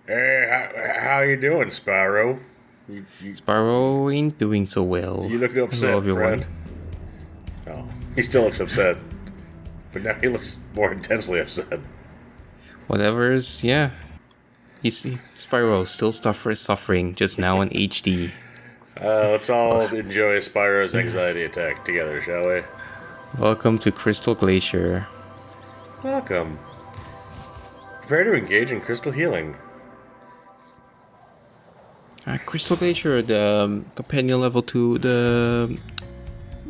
Hey, how you doing, Spyro? You Spyro ain't doing so well. you look Hello, upset, everyone. friend. Oh, he still looks upset, but now he looks more intensely upset. Whatever's, yeah. You see, Spyro still suffering, just now in HD. Let's all enjoy Spyro's anxiety attack together, shall we? Welcome to Crystal Glacier. Welcome. Prepare to engage in crystal healing. Crystal Glacier, the companion level to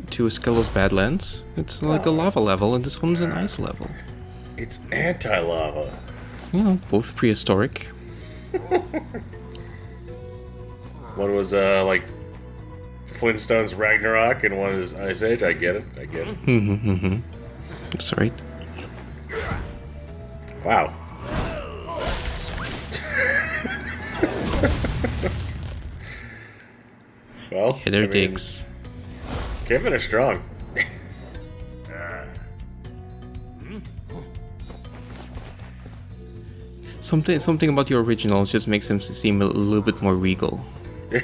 Skelos Badlands. It's like a lava level, and this one's an ice level. It's anti-lava. You know, both prehistoric. One was like Flintstones Ragnarok, and one is Ice Age. I get it. That's right. Wow. Well, Hit her digs. Kevin are strong. Something about the original just makes him seem a little bit more regal. A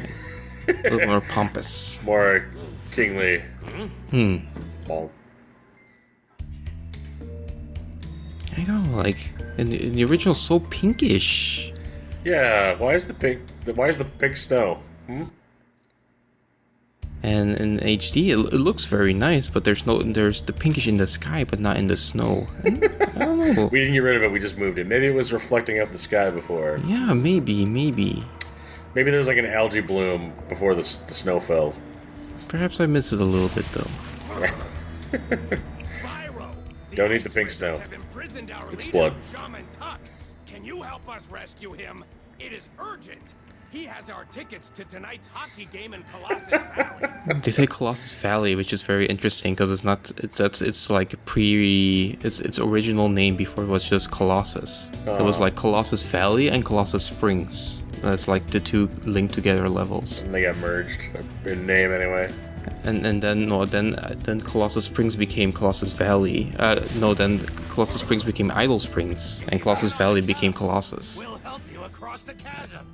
little more pompous. More kingly. Bonk. I know, like in the original, so pinkish, Yeah, why is the pink snow? and in HD, it looks very nice. But there's the pinkish in the sky, but not in the snow. And I don't know. We didn't get rid of it, we just moved it. Maybe it was reflecting out the sky before. Yeah, maybe. Maybe there was like an algae bloom before the snow fell. Perhaps I missed it a little bit though. Spyro, Don't eat the pink snow. have imprisoned our It's leader, blood. Shaman Tuck. Can you help us rescue him? It is urgent. He has our tickets to tonight's hockey game in Colossus Valley. They say Colossus Valley, which is very interesting because it's not. It's like its original name before it was just Colossus. It was like Colossus Valley and Colossus Springs. That's like the two linked together levels. And they got merged in name anyway. And then Colossus Springs became Colossus Valley. Then Colossus Springs became Idle Springs, and Colossus Valley became Colossus. We'll help you across the chasm.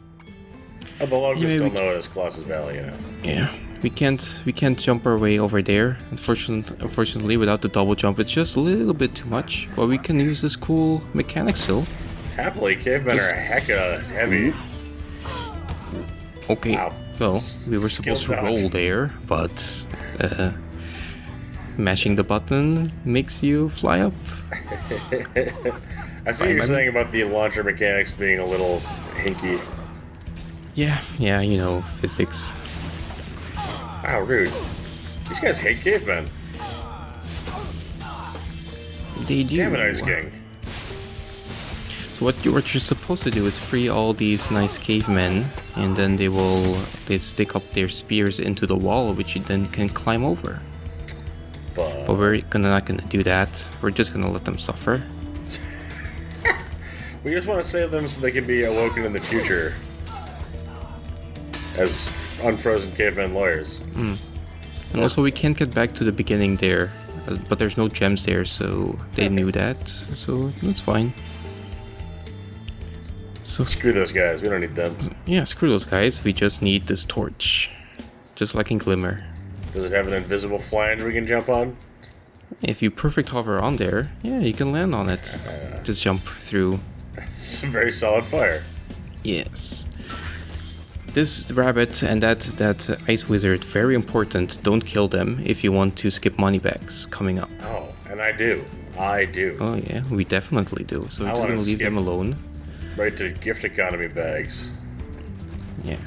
Oh, the locals Yeah, still we- know it as Colossus Valley, you know. Yeah, we can't jump our way over there. Unfortunately, without the double jump, it's just a little bit too much. But we can use this cool mechanic still. Happily, cavemen Just- are hecka heavy. Okay. Wow. Well, we were supposed to Skill roll dodge. there, but mashing the button makes you fly up. I see what you're saying about the launcher mechanics being a little hinky. Yeah, you know, physics. Wow, rude. These guys hate cavemen. They do. Damn it, Ice King. So what you're supposed to do is free all these nice cavemen, and then they stick up their spears into the wall, which you then can climb over. But we're not gonna do that. We're just gonna let them suffer. We just want to save them so they can be awoken in the future as unfrozen caveman lawyers. And also, we can't get back to the beginning there, but there's no gems there, so they knew that. So that's fine. So Screw those guys, we don't need them. yeah, screw those guys. We just need this torch, just like in Glimmer. Does it have an invisible flange we can jump on? If you perfect hover on there, yeah, you can land on it. Just jump through. It's a very solid fire. Yes. This rabbit and that ice wizard, very important. Don't kill them if you want to skip money bags coming up. Oh, and I do. I do. Oh yeah, we definitely do. So we're I just wanna gonna leave them skip. alone. Right to gift economy bags. Yeah.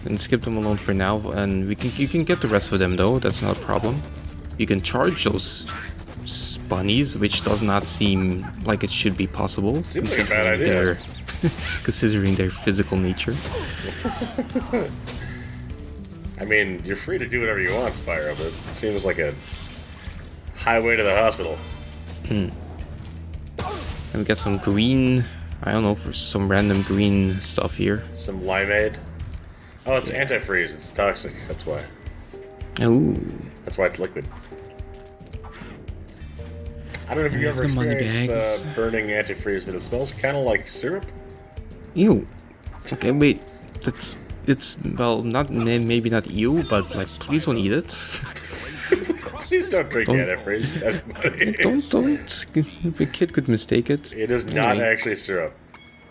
And skip them alone for now, and you can get the rest of them though. That's not a problem. You can charge those bunnies, which does not seem like it should be possible. Seems like a bad idea. their- considering their physical nature. I mean, you're free to do whatever you want, Spyro, but it seems like a highway to the hospital. And we got some green, I don't know, for some random green stuff here. Some limeade. Oh, it's antifreeze. It's toxic. That's why. Ooh. That's why it's liquid. I don't know if you've Here's ever the money experienced bags. burning antifreeze, but it smells kind of like syrup. Ew. Okay, wait. It's well, not maybe not ew, but like, please don't eat it. Please don't drink Don't- antifreeze. don't. The kid could mistake it. It is not Anyway. actually syrup.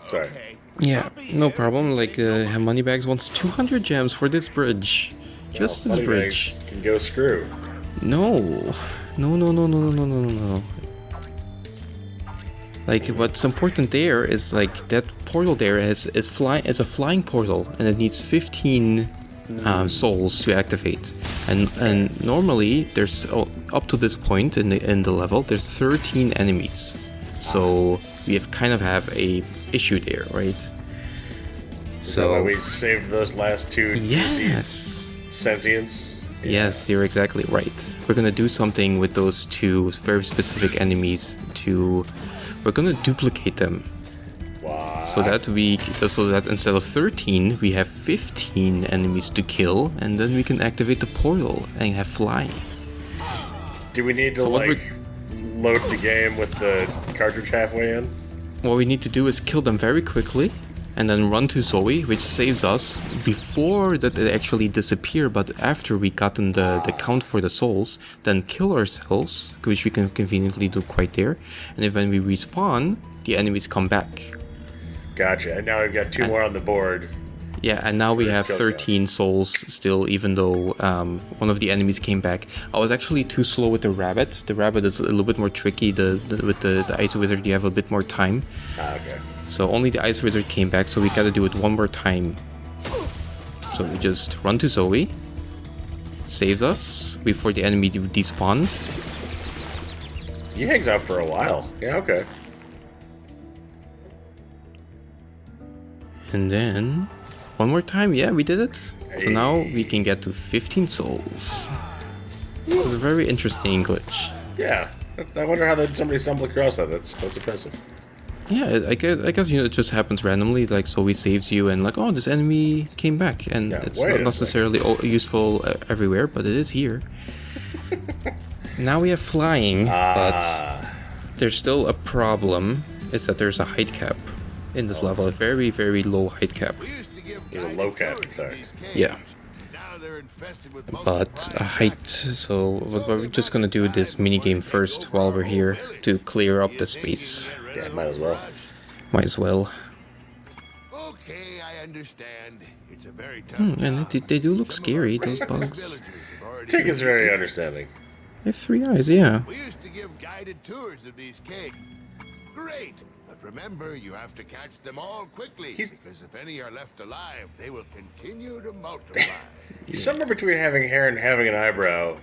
Sorry. Okay. Yeah, Copy no problem. Like, everything Moneybags wants 200 gems for this bridge. Just this Moneybags bridge. can go screw. No. No, no, no, no, no, no, no, no, no. Like, what's important there is, like, that portal there is a flying portal, and it needs 15 souls to activate. And normally, there's, up to this point in the level, there's 13 enemies. So, we have a issue there, right? So why we saved those last two Yes. sentients. Yes, you're exactly right. We're gonna do something with those two very specific enemies we're gonna duplicate them. Wow. So that instead of 13, we have 15 enemies to kill, and then we can activate the portal and have flying. Do we need to So what load the game with the cartridge halfway in? What we need to do is kill them very quickly, and then run to Zoe, which saves us before that they actually disappear, but after we gotten the count for the souls, then kill ourselves, which we can conveniently do quite there, and then when we respawn, the enemies come back. Gotcha. And now we've got two more on the board. Yeah, and now we For have kill 13 souls still, even though one of the enemies came back. I was actually too slow with the rabbit. The rabbit is a little bit more tricky. With the ice wizard, you have a bit more time. Ah, okay. So only the ice wizard came back, so we gotta do it one more time. So we just run to Zoe, saves us before the enemy despawned. He hangs out for a while. Yeah, okay. And then one more time, yeah, we did it. So Hey. now we can get to 15 souls. It was a very interesting glitch. Yeah. I wonder how somebody stumbled across that. That's impressive. Yeah, I guess it just happens randomly. Like, Zoe saves you, and like, oh, this enemy came back, and Yeah, it's wait not a necessarily useful everywhere, but it is here. Now we have flying, but there's still a problem. Is that there's a height cap in this level, a very, very low height cap. He's a low cap, in fact. Yeah. But a height, so we're just gonna do this mini game first while we're here to clear up the space. Yeah, might as well. Might as well. Okay, I understand. It's a very tough And they do look scary, those bugs. Tick is very understanding. They have 3 eyes, yeah. We used to give guided tours of these caves. Great, but remember, you have to catch them all quickly, because if any are left alive, they will continue to multiply. He's somewhere between having hair and having an eyebrow,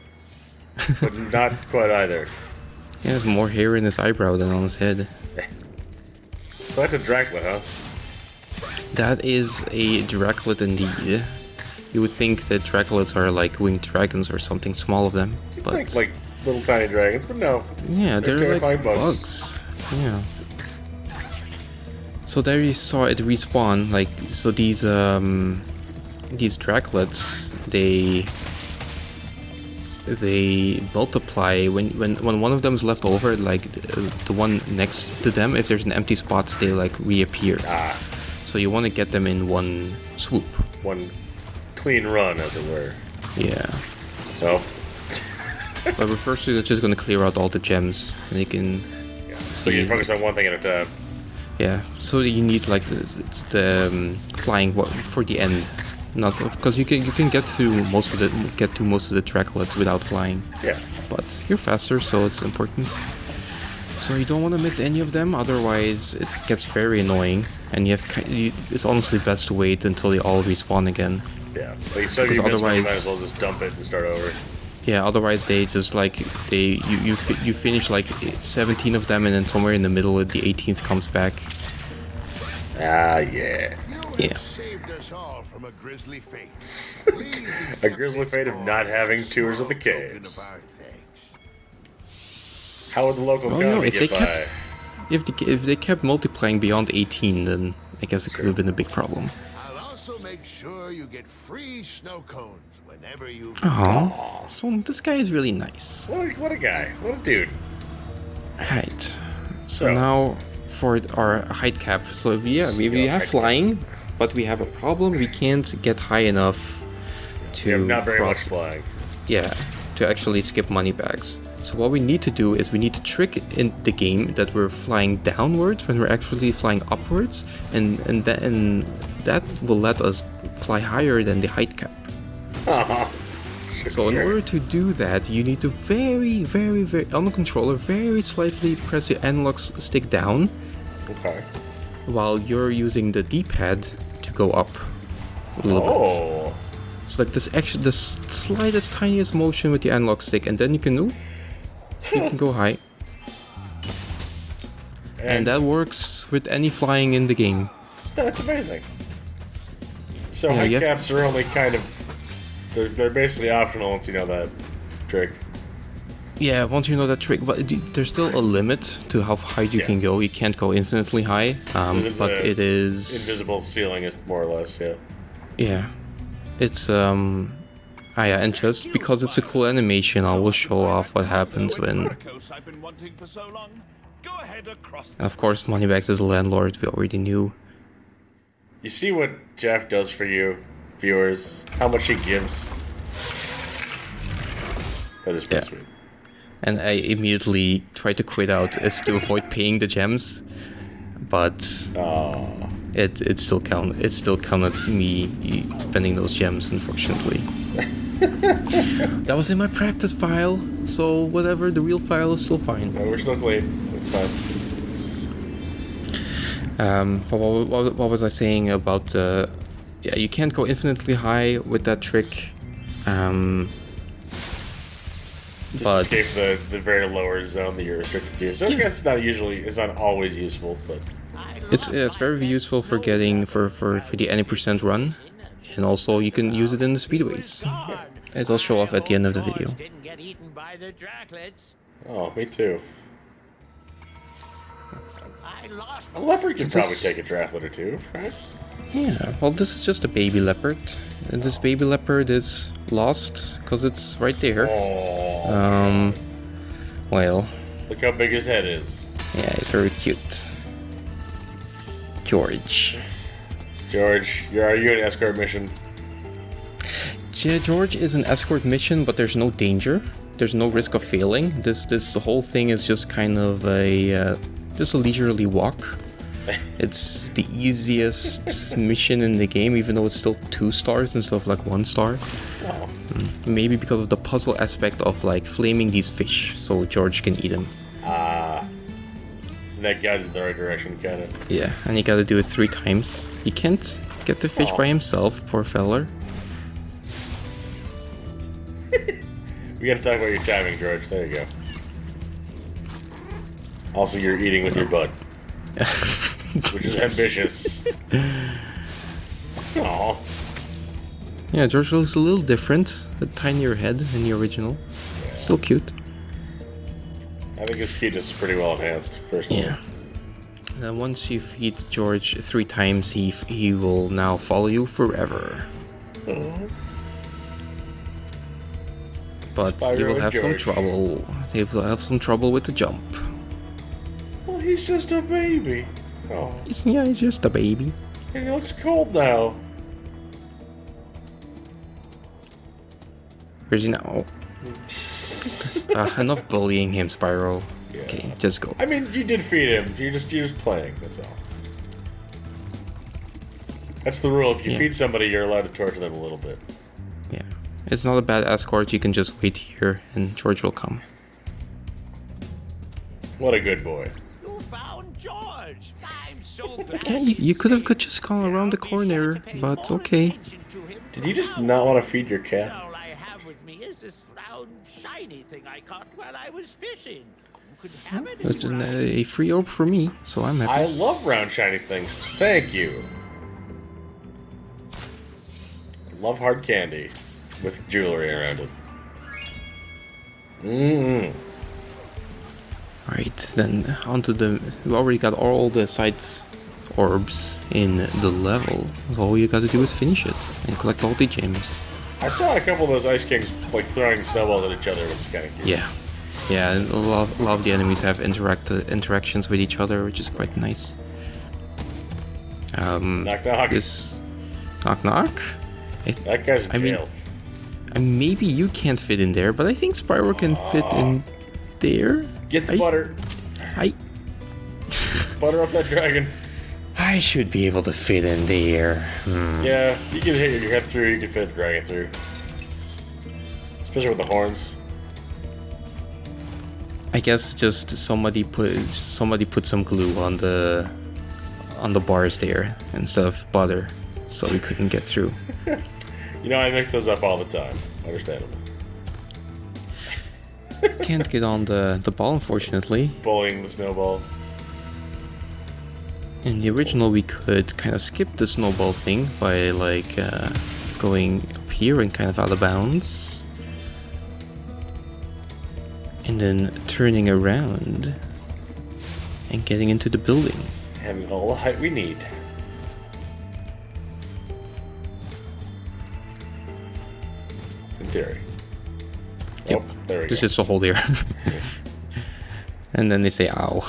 but not quite either. He has more hair in his eyebrow than on his head. So that's a Dracula, huh? That is a dracula indeed. You would think that draculas are like winged dragons or something small of them, You but think like little tiny dragons, but no. yeah, they're like terrifying bugs. Yeah. So there you saw it respawn. Like, so these draculates, they multiply when one of them is left over. Like the one next to them, if there's an empty spot, they like reappear. So you want to get them in one swoop. One clean run, as it were. Yeah. Oh, But we're first just gonna clear out all the gems, and they can. so you focus on one thing at a time. Yeah. So you need like the flying for the end, not because you can get to most of the tracklets without flying. Yeah. But you're faster, so it's important. So you don't want to miss any of them, otherwise it gets very annoying, and it's honestly best to wait until they all respawn again. Yeah. Like, so if you miss one, you might as well just dump it and start over. Yeah, otherwise they just like you finish like 17 of them, and then somewhere in the middle the 18th comes back. Ah, yeah. Yeah. Saved us all from a grisly fate. A grisly fate of not having tours of the caves. How would the local Oh, no, economy if get they by? If they kept multiplying beyond 18, then I guess it could have been a big problem. I'll also make sure you get free snow cones whenever you. Oh, so this guy is really nice. What a guy. What a dude. Right. So, So now for our height cap. So yeah, we have flying, but we have a problem. We can't get high enough to We have not very cross. much flying. Yeah, to actually skip money bags. So what we need to do is we need to trick in the game that we're flying downwards when we're actually flying upwards, and that will let us fly higher than the height cap. So in order to do that, you need to very on the controller very slightly press your analog stick down, Okay. while you're using the D-pad to go up a little bit. Oh. So like the slightest tiniest motion with the analog stick, and then you can go high. And that works with any flying in the game. That's amazing. So Yeah, height you have- caps are only kind of... They're basically optional once you know that trick. Yeah, once you know that trick, but there's still a limit to how high you can go. You can't go infinitely high, but it is... Invisible ceiling is more or less, yeah. Yeah. It's, yeah, and just because it's a cool animation, I will show off what happens when... Of course, Moneybags is a landlord, we already knew. You see what Jeff does for you, viewers? How much he gives? That is pretty sweet. And I immediately tried to quit out as to avoid paying the gems, but it still counted me spending those gems, unfortunately. That was in my practice file, so whatever, the real file is still fine. No, we're still clean. It's fine. What was I saying about yeah, you can't go infinitely high with that trick. Just But escape the very lower zone that you're restricted to. So I guess it's not always useful, but it's very useful for getting for the any percent run, and also you can use it in the speedways. It'll show off at the end of the video. oh, me too. A leopard could probably take a dracula or two, right? Yeah, well, this is just a baby leopard, and this baby leopard is lost because it's right there. Oh, Well, look how big his head is. yeah, it's very cute. George. George, are you an escort mission? Yeah, George is an escort mission, but there's no danger. There's no risk of failing. This whole thing is just kind of just a leisurely walk. It's the easiest mission in the game, even though it's still 2 stars instead of like 1 star. Maybe because of the puzzle aspect of like flaming these fish, so George can eat them. That guides in the right direction, kind of. Yeah, and you gotta do it 3 times. He can't get the fish by himself, poor feller. We gotta talk about your timing, George. There you go. Also, you're eating with your butt, which is ambitious. Aw. Yeah, George looks a little different, a tinier head in the original. Still cute. I think his cuteness is pretty well enhanced, personally. Yeah. And then once you feed George 3 times, he will now follow you forever. But Spyro you will and have some George. trouble. You will have some trouble with the jump. Well, he's just a baby. Oh, Yeah, he's just a baby. and he looks cold now. Where's he now? Enough bullying him, Spyro. Yeah. Okay, just go. I mean, you did feed him. You're just playing. That's all. That's the rule. If you Yeah. feed somebody, you're allowed to torture them a little bit. Yeah. It's not a bad escort, you can just wait here and George will come. What a good boy. You found George. I'm so glad. Yeah, you could have just gone around the corner, but okay. Did you just not want to feed your cat? All I have with me is this round, shiny thing I caught while I was fishing. You could have it if It's you like. a free orb for me, so I'm happy. I love round shiny things. Thank you. Love hard candy with jewelry around it. Mmm. Right, then onto the... We already got all the side orbs in the level. So all you gotta do is finish it and collect all the gems. I saw a couple of those Ice Kings like throwing snowballs at each other, which is kind of cute. Yeah. Yeah, and a lot of the enemies have interactions with each other, which is quite nice. Knock knock. This knock knock. That guy's in jail. Maybe you can't fit in there, but I think Spyro can fit in there. Get the butter. Butter up that dragon. I should be able to fit in there. Yeah, you can hit your head through, you can fit the dragon through. Especially with the horns. I guess just somebody put some glue on the bars there instead of butter, so we couldn't get through. You know, I mix those up all the time. Understandable. Can't get on the ball, unfortunately. Bullying the snowball. In the original, we could kind of skip the snowball thing by like going up here and kind of out of bounds, and then turning around and getting into the building. And all the height we need. In theory. Yep. Oh, there we go. This is a hole there. And then they say, ow.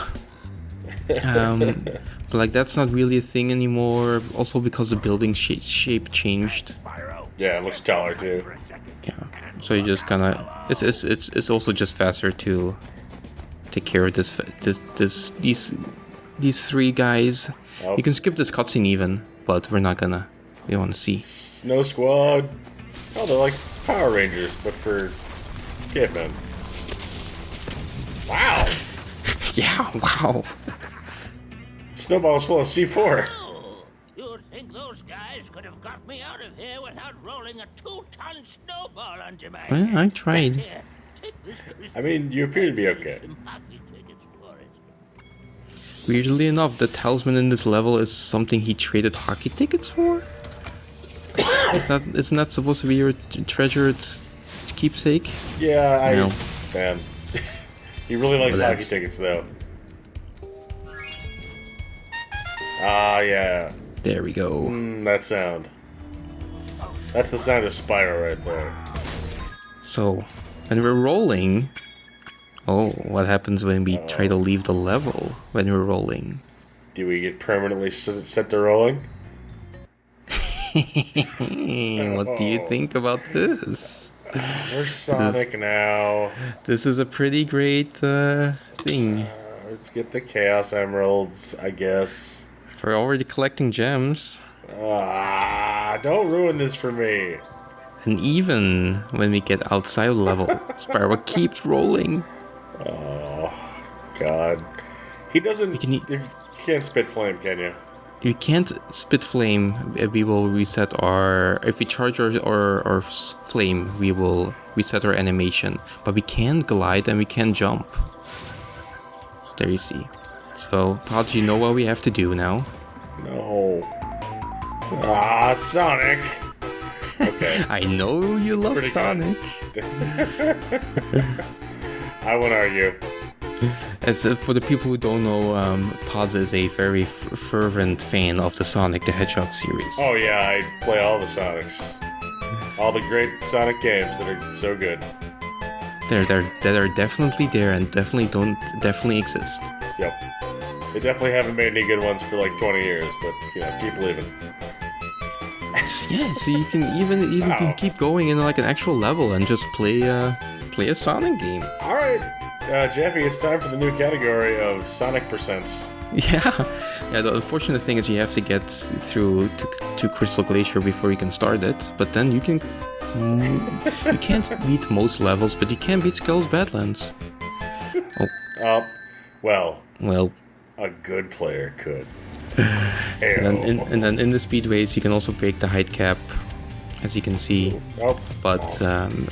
But like, that's not really a thing anymore. Also because the building shape changed. Yeah, it looks taller too. Yeah. So you just kind of... It's also just faster to take care of these three guys. Oh. You can skip this cutscene even, but we're not gonna. We want to see. Snow Squad. Oh, they're like Power Rangers, but for cavemen. Wow! Yeah, wow. Snowball's full of C4. Oh, you'd think those guys could have got me out of here without rolling a 2-ton snowball onto my head. Well, I tried. Here, take this I mean, you appear to be okay. some hockey tickets for it. Weirdly enough, the talisman in this level is something he traded hockey tickets for? Isn't that supposed to be your treasured keepsake? Yeah, No. Man. He really likes Well, hockey tickets, though. Ah, yeah. There we go. That sound. That's the sound of Spyro right there. So, when we're rolling... Oh, what happens when we try to leave the level when we're rolling? Do we get permanently set to rolling? What do you think about this? We're Sonic now. This is a pretty great thing. Let's get the Chaos Emeralds, I guess. We're already collecting gems. Don't ruin this for me. And even when we get outside of the level, Spyro keeps rolling. Oh, God. He doesn't... You can't spit flame, can you? You can't spit flame. We will reset our... If we charge our flame, we will reset our animation. But we can glide and we can jump. So there you see. So, Pods, you know what we have to do now. No. Sonic! Okay. I know you love pretty Sonic. I won't argue. As for the people who don't know, Pods is a very fervent fan of the Sonic the Hedgehog series. Oh yeah, I play all the Sonics. All the great Sonic games that are so good. That are definitely there and definitely exist. Yep. They definitely haven't made any good ones for like 20 years, but you know, keep believing. Yeah, so you can even can keep going in like an actual level and just play a Sonic game. All right, Jeffy, it's time for the new category of Sonic percent. Yeah. The unfortunate thing is you have to get through to Crystal Glacier before you can start it. But then you can you can't beat most levels, but you can beat Skull's Badlands. Well, a good player could. And then in the speedways you can also break the height cap, as you can see. But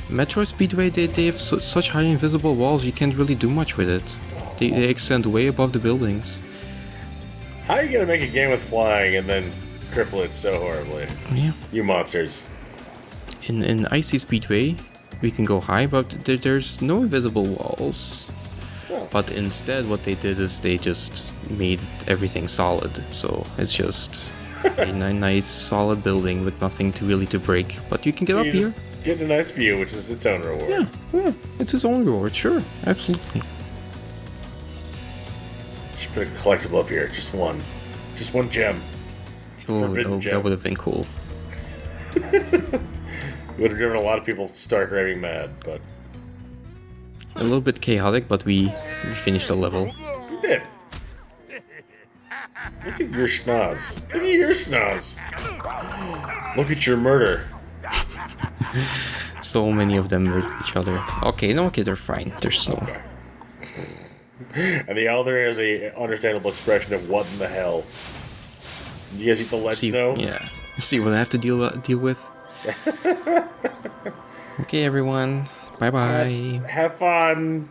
Metro Speedway, they have such high invisible walls, you can't really do much with it. They extend way above the buildings. How are you gonna make a game with flying and then cripple it so horribly? Yeah. You monsters. In Icy Speedway, we can go high, but there's no invisible walls. But instead, what they did is they just made everything solid. So it's just a nice solid building with nothing to break. But you can get up here. getting a nice view, which is its own reward. Yeah, it's his own reward, sure, absolutely. Should put a collectible up here, just one gem. Oh, Forbidden gem. that would have been cool. Would have driven a lot of people stark raving mad, but A little bit chaotic, but we finished the level. you did. Look at your schnoz. Look at your schnoz. Look at your murder. So many of them murdered each other. Okay, no, okay, they're fine. They're slow. Okay. And the elder has a understandable expression of what in the hell. You guys eat the lead snow? Yeah. See what I have to deal with. Okay, everyone. Bye bye. Have fun.